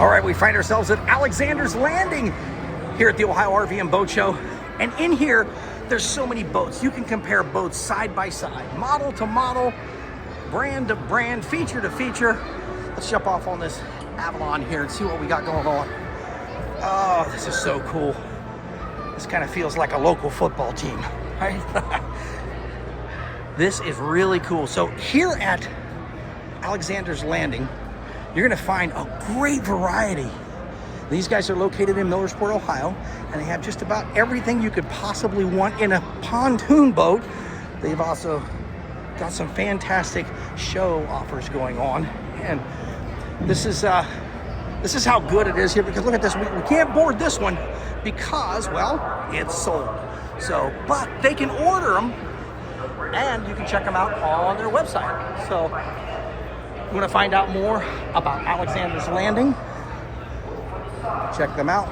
All right, we find ourselves at Alexander's Landing here at the Ohio RV and Boat Show. And in here, there's so many boats. You can compare boats side by side, model to model, brand to brand, feature to feature. Let's jump off on this Avalon here and see what we got going on. Oh, this is so cool. This kind of feels like a local football team, right? This is really cool. So here at Alexander's Landing, you're gonna find a great variety. These guys are located in Millersport, Ohio, and they have just about everything you could possibly want in a pontoon boat. They've also got some fantastic show offers going on. And this is how good it is here, because look at this. We can't board this one because, well, it's sold. So, but they can order them and you can check them out on their website. So you want to find out more about Alexander's Landing? Check them out